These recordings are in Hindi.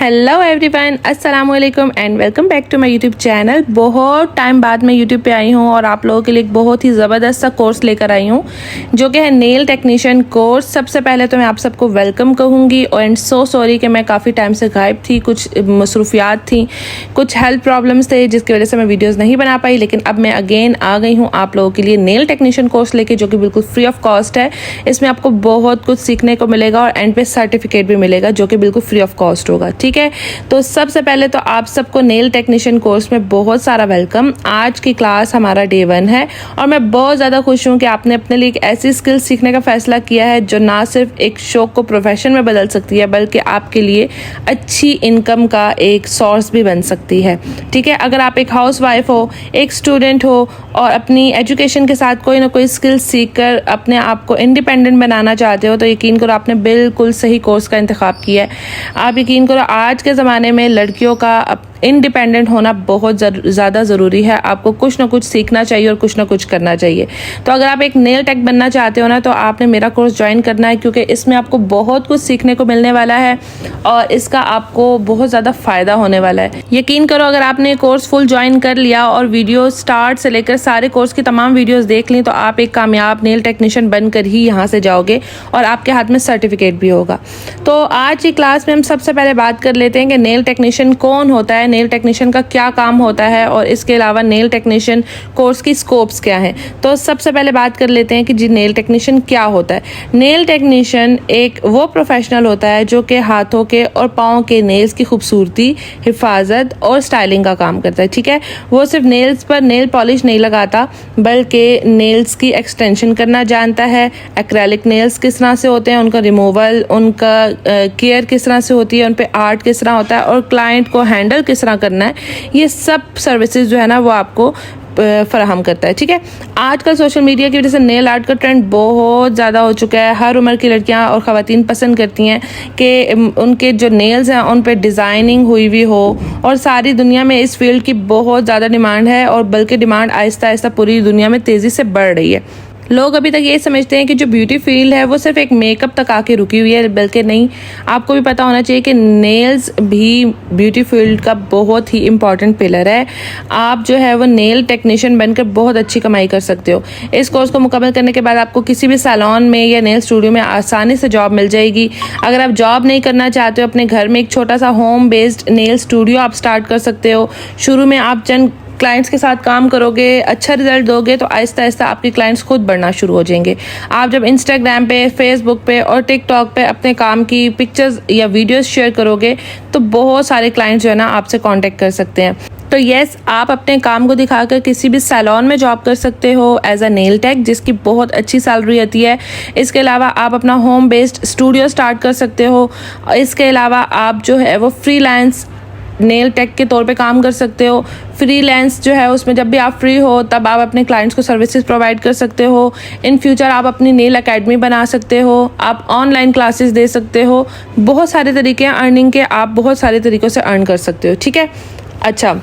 हेलो एवरीवन, अस्सलाम वालेकुम and welcome back to my YouTube channel. बहुत टाइम बाद मैं यूट्यूब पे आई हूँ और आप लोगों के लिए एक बहुत ही ज़बरदस्त सा कोर्स लेकर आई हूँ जो कि है नेल टेक्नीशियन कोर्स। सबसे पहले तो मैं आप सबको वेलकम कहूँगी एंड सो सॉरी कि मैं काफ़ी टाइम से गायब थी, कुछ मसरूफियात थी, कुछ हेल्थ प्रॉब्लम्स थे जिसकी वजह से मैं वीडियोज़ नहीं बना पाई। लेकिन अब मैं अगेन आ गई हूँ आप लोगों के लिए नेल टेक्नीशियन कोर्स लेके, जो कि बिल्कुल फ्री ऑफ कॉस्ट है। इसमें आपको बहुत कुछ सीखने को मिलेगा और एंड पे सर्टिफिकेट भी मिलेगा जो कि बिल्कुल फ्री ऑफ कॉस्ट होगा। ठीक है, तो सबसे पहले तो आप सबको नेल टेक्नीशियन कोर्स में बहुत सारा वेलकम। आज की क्लास हमारा डे 1 है और मैं बहुत ज़्यादा खुश हूँ कि आपने अपने लिए एक ऐसी स्किल सीखने का फैसला किया है जो ना सिर्फ एक शौक को प्रोफेशन में बदल सकती है बल्कि आपके लिए अच्छी इनकम का एक सोर्स भी बन सकती है। ठीक है, अगर आप एक हाउस वाइफ हो, एक स्टूडेंट हो और अपनी एजुकेशन के साथ कोई ना कोई स्किल सीख कर अपने आप को इंडिपेंडेंट बनाना चाहते हो तो यकीन करो आपने बिल्कुल सही कोर्स का इंतखाब किया है। आप यकीन करो आज के ज़माने में लड़कियों का इंडिपेंडेंट होना बहुत ज़्यादा ज़रूरी है। आपको कुछ ना कुछ सीखना चाहिए और कुछ ना कुछ करना चाहिए। तो अगर आप एक नेल टेक बनना चाहते हो ना तो आपने मेरा कोर्स ज्वाइन करना है, क्योंकि इसमें आपको बहुत कुछ सीखने को मिलने वाला है और इसका आपको बहुत ज़्यादा फ़ायदा होने वाला है। यकीन करो अगर आपने कोर्स फुल ज्वाइन कर लिया और वीडियो स्टार्ट से लेकर सारे कोर्स की तमाम वीडियोज़ देख ली तो आप एक कामयाब नेल टेक्नीशियन बनकर ही यहाँ से जाओगे और आपके हाथ में सर्टिफिकेट भी होगा। तो आज की क्लास में हम सबसे पहले बात कर लेते हैं कि नेल टेक्नीशियन कौन होता है, नेल टेक्नीशियन का क्या काम होता है और इसके अलावा नेल टेक्नीशियन कोर्स की स्कोप्स क्या हैं। तो सबसे पहले बात कर लेते हैं कि जी नेल टेक्नीशियन क्या होता है। नेल टेक्नीशियन एक वो प्रोफेशनल होता है जो कि हाथों के और पाँव के नेल्स की खूबसूरती, हिफाजत और स्टाइलिंग का काम करता है। ठीक है, वो सिर्फ नेल्स पर नेल पॉलिश नहीं लगाता बल्कि नेल्स की एक्सटेंशन करना जानता है। एक्रेलिक नेल्स किस तरह से होते हैं, उनका रिमूवल, उनका केयर किस तरह से होती है, उन पर आर्ट किस तरह होता है और क्लाइंट को हैंडल किस तरह करना है, ये सब सर्विसेज जो है ना वो आपको फराहम करता है। ठीक है, आजकल सोशल मीडिया की वजह से नेल आर्ट का ट्रेंड बहुत ज़्यादा हो चुका है। हर उम्र की लड़कियां और ख़वातीन पसंद करती हैं कि उनके जो नेल्स हैं उन पे डिज़ाइनिंग हुई हुई हो और सारी दुनिया में इस फील्ड की बहुत ज़्यादा डिमांड है और बल्कि डिमांड आहिस्ता आहिस्ता पूरी दुनिया में तेज़ी से बढ़ रही है। लोग अभी तक ये समझते हैं कि जो ब्यूटी फील्ड है वो सिर्फ एक मेकअप तक आके रुकी हुई है, बल्कि नहीं, आपको भी पता होना चाहिए कि नेल्स भी ब्यूटी फील्ड का बहुत ही इम्पॉर्टेंट पिलर है। आप जो है वो नेल टेक्नीशियन बनकर बहुत अच्छी कमाई कर सकते हो। इस कोर्स को मुकम्मल करने के बाद आपको किसी भी सैलून में या नेल स्टूडियो में आसानी से जॉब मिल जाएगी। अगर आप जॉब नहीं करना चाहते हो, अपने घर में एक छोटा सा होम बेस्ड नेल स्टूडियो आप स्टार्ट कर सकते हो। शुरू में आप चंद क्लाइंट्स के साथ काम करोगे, अच्छा रिजल्ट दोगे तो आहिस्ता आहिस्ता आपके क्लाइंट्स खुद बढ़ना शुरू हो जाएंगे। आप जब इंस्टाग्राम पे, फेसबुक पे और टिकटॉक पे अपने काम की पिक्चर्स या वीडियोस शेयर करोगे तो बहुत सारे क्लाइंट्स जो है ना आपसे कांटेक्ट कर सकते हैं। तो यस, आप अपने काम को दिखाकर किसी भी सैलून में जॉब कर सकते हो एज अ नेल टेक, जिसकी बहुत अच्छी सैलरी आती है। इसके अलावा आप अपना होम बेस्ड स्टूडियो स्टार्ट कर सकते हो। इसके अलावा आप जो है वो फ्रीलांस नेल टेक के तौर पे काम कर सकते हो। फ्रीलांस जो है उसमें जब भी आप फ्री हो तब आप अपने क्लाइंट्स को सर्विसेज प्रोवाइड कर सकते हो। इन फ्यूचर आप अपनी नेल एकेडमी बना सकते हो, आप ऑनलाइन क्लासेस दे सकते हो। बहुत सारे तरीके हैं अर्निंग के, आप बहुत सारे तरीक़ों से अर्न कर सकते हो। ठीक है, अच्छा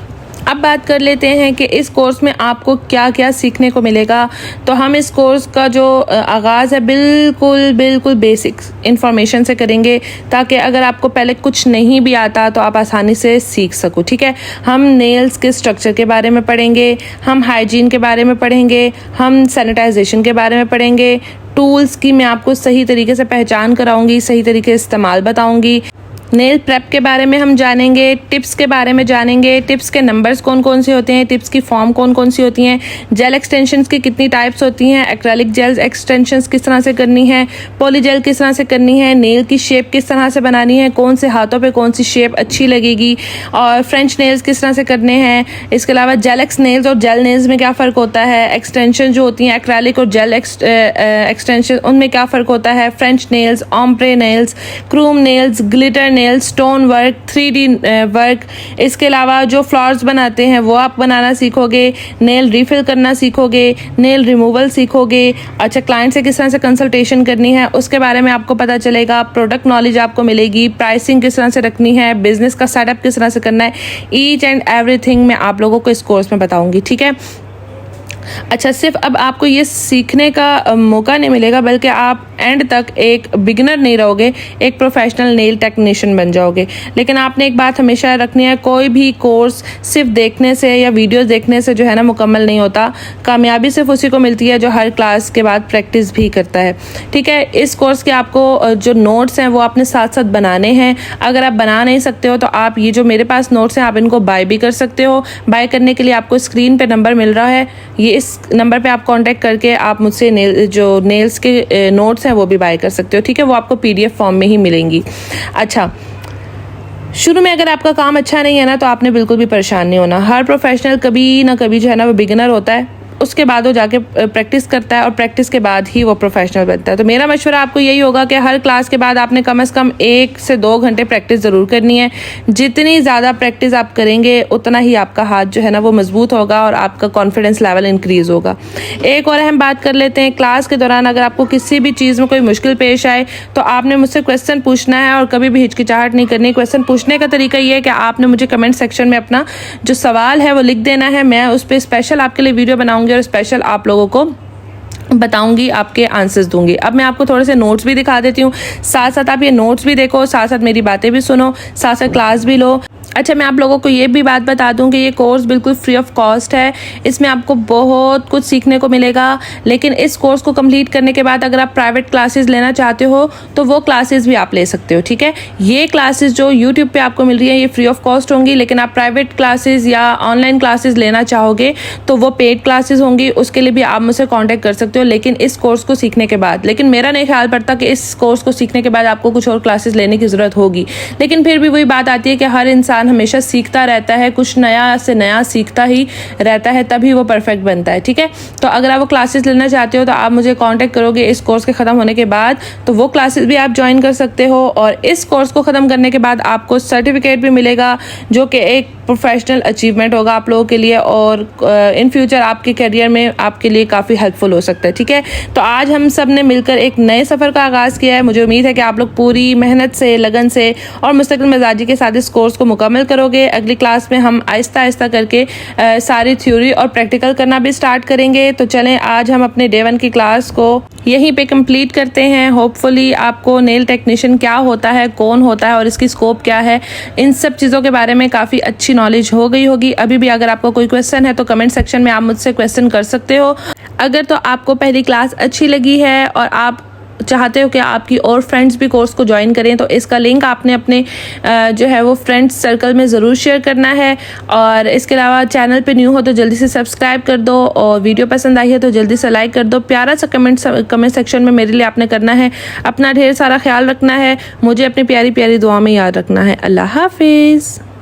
अब बात कर लेते हैं कि इस कोर्स में आपको क्या क्या सीखने को मिलेगा। तो हम इस कोर्स का जो आगाज़ है बिल्कुल बेसिक्स इन्फॉर्मेशन से करेंगे ताकि अगर आपको पहले कुछ नहीं भी आता तो आप आसानी से सीख सको। ठीक है, हम नेल्स के स्ट्रक्चर के बारे में पढ़ेंगे, हम हाइजीन के बारे में पढ़ेंगे, हम सैनिटाइजेशन के बारे में पढ़ेंगे, टूल्स की मैं आपको सही तरीके से पहचान कराऊंगी, सही तरीके से इस्तेमाल बताऊंगी। नेल प्रेप के बारे में हम जानेंगे, टिप्स के बारे में जानेंगे, टिप्स के नंबर्स कौन कौन से होते हैं, टिप्स की फॉर्म कौन कौन सी होती हैं, जेल एक्सटेंशंस की कितनी टाइप्स होती हैं, एक्रेलिक जेल एक्सटेंशंस किस तरह से करनी है, पॉली जेल किस तरह से करनी है, नेल की शेप किस तरह से बनानी है, कौन से हाथों पे कौन सी शेप अच्छी लगेगी और फ्रेंच नेल्स किस तरह से करने हैं। इसके अलावा जेल एक्स नेल्स और जेल नेल्स में क्या फ़र्क होता है, एक्सटेंशन जो होती हैं एक्रेलिक और जेल एक्सटेंशन उनमें क्या फ़र्क होता है, French nails, ombre nails, chrome nails, glitter nail, stone work, 3D work. इसके अलावा जो फ्लावर्स बनाते हैं वो आप बनाना सीखोगे, नेल रिफिल करना सीखोगे, नेल रिमूवल सीखोगे। अच्छा, क्लाइंट से किस तरह से कंसल्टेशन करनी है उसके बारे में आपको पता चलेगा, प्रोडक्ट नॉलेज आपको मिलेगी, प्राइसिंग किस तरह से रखनी है, बिजनेस का सेटअप किस तरह से करना है, ईच एंड एवरीथिंग मैं आप लोगों को इस कोर्स में बताऊंगी। ठीक है, अच्छा, सिर्फ अब आपको ये सीखने का मौका नहीं मिलेगा, बल्कि आप एंड तक एक बिगिनर नहीं रहोगे, एक प्रोफेशनल नेल टेक्नीशियन बन जाओगे। लेकिन आपने एक बात हमेशा रखनी है, कोई भी कोर्स सिर्फ देखने से या वीडियोस देखने से जो है ना मुकम्मल नहीं होता। कामयाबी सिर्फ उसी को मिलती है जो हर क्लास के बाद प्रैक्टिस भी करता है। ठीक है, इस कोर्स के आपको जो नोट्स हैं वो आपने साथ साथ बनाने हैं। अगर आप बना नहीं सकते हो तो आप ये जो मेरे पास नोट्स हैं आप इनको बाय भी कर सकते हो। बाय करने के लिए आपको स्क्रीन पे नंबर मिल रहा है, ये इस नंबर पे आप कांटेक्ट करके आप मुझसे नेल्स के नोट्स हैं वो भी बाय कर सकते हो। ठीक है, वो आपको PDF फॉर्म में ही मिलेंगी। अच्छा, शुरू में अगर आपका काम अच्छा नहीं है ना तो आपने बिल्कुल भी परेशान नहीं होना। हर प्रोफेशनल कभी ना कभी जो है ना वो बिगिनर होता है, उसके बाद वो जाके प्रैक्टिस करता है और प्रैक्टिस के बाद ही वो प्रोफेशनल बनता है। तो मेरा मशवरा आपको यही होगा कि हर क्लास के बाद आपने कम से कम 1 से 2 घंटे प्रैक्टिस ज़रूर करनी है। जितनी ज़्यादा प्रैक्टिस आप करेंगे उतना ही आपका हाथ जो है ना वो मजबूत होगा और आपका कॉन्फिडेंस लेवल इंक्रीज़ होगा। एक और अहम बात कर लेते हैं, क्लास के दौरान अगर आपको किसी भी चीज़ में कोई मुश्किल पेश आए तो आपने मुझसे क्वेश्चन पूछना है और कभी भी हिचकिचाहट नहीं करनी। क्वेश्चन पूछने का तरीका ये है कि आपने मुझे कमेंट सेक्शन में अपना जो सवाल है वो लिख देना है। मैं उस पर स्पेशल आपके लिए वीडियो बनाऊंगी और स्पेशल आप लोगों को बताऊंगी, आपके आंसर्स दूंगी। अब मैं आपको थोड़े से नोट्स भी दिखा देती हूँ, साथ साथ आप ये नोट्स भी देखो, साथ साथ मेरी बातें भी सुनो, साथ साथ क्लास भी लो। अच्छा, मैं आप लोगों को ये भी बात बता दूं कि ये कोर्स बिल्कुल फ्री ऑफ कॉस्ट है। इसमें आपको बहुत कुछ सीखने को मिलेगा। लेकिन इस कोर्स को कंप्लीट करने के बाद अगर आप प्राइवेट क्लासेस लेना चाहते हो तो वो क्लासेस भी आप ले सकते हो। ठीक है, ये क्लासेस जो यूट्यूब पे आपको मिल रही है ये फ्री ऑफ कॉस्ट होंगी, लेकिन आप प्राइवेट क्लासेस या ऑनलाइन क्लासेस लेना चाहोगे तो वो पेड क्लासेस होंगी। उसके लिए भी आप मुझसे कॉन्टैक्ट कर सकते हो, लेकिन इस कोर्स को सीखने के बाद। लेकिन मेरा नहीं ख्याल पड़ता कि इस कोर्स को सीखने के बाद आपको कुछ और क्लासेस लेने की ज़रूरत होगी। लेकिन फिर भी वही बात आती है कि हर इंसान हमेशा सीखता रहता है, कुछ नया से नया सीखता ही रहता है, तभी वो परफेक्ट बनता है। ठीक है, तो अगर आप वो क्लासेस लेना चाहते हो तो आप मुझे कांटेक्ट करोगे इस कोर्स के ख़त्म होने के बाद, तो वो क्लासेस भी आप ज्वाइन कर सकते हो। और इस कोर्स को ख़त्म करने के बाद आपको सर्टिफिकेट भी मिलेगा जो कि एक प्रोफेशनल अचीवमेंट होगा आप लोगों के लिए और इन फ्यूचर आपके करियर में आपके लिए काफ़ी हेल्पफुल हो सकता है। ठीक है, तो आज हम सब ने मिलकर एक नए सफ़र का आगाज़ किया है। मुझे उम्मीद है कि आप लोग पूरी मेहनत से, लगन से और मुस्तकिल मिजाजी के साथ इस कोर्स को मुकम्मल करोगे। अगली क्लास में हम आहिस्ता आहिस्ता करके सारी थ्योरी और प्रैक्टिकल करना भी स्टार्ट करेंगे। तो चलें आज हम अपने डे 1 की क्लास को यहीं पे कंप्लीट करते हैं। होपफुली आपको नेल टेक्नीशियन क्या होता है, कौन होता है और इसकी स्कोप क्या है, इन सब चीज़ों के बारे में काफ़ी अच्छी नॉलेज हो गई होगी। अभी भी अगर आपको कोई क्वेश्चन है तो कमेंट सेक्शन में आप मुझसे क्वेश्चन कर सकते हो। अगर तो आपको पहली क्लास अच्छी लगी है और आप चाहते हो कि आपकी और फ्रेंड्स भी कोर्स को ज्वाइन करें तो इसका लिंक आपने अपने जो है वो फ्रेंड्स सर्कल में ज़रूर शेयर करना है। और इसके अलावा चैनल पे न्यू हो तो जल्दी से सब्सक्राइब कर दो और वीडियो पसंद आई है तो जल्दी से लाइक कर दो। प्यारा सा कमेंट सेक्शन में मेरे लिए आपने करना है। अपना ढेर सारा ख्याल रखना है, मुझे अपनी प्यारी प्यारी दुआ में याद रखना है। अल्लाह हाफिज़।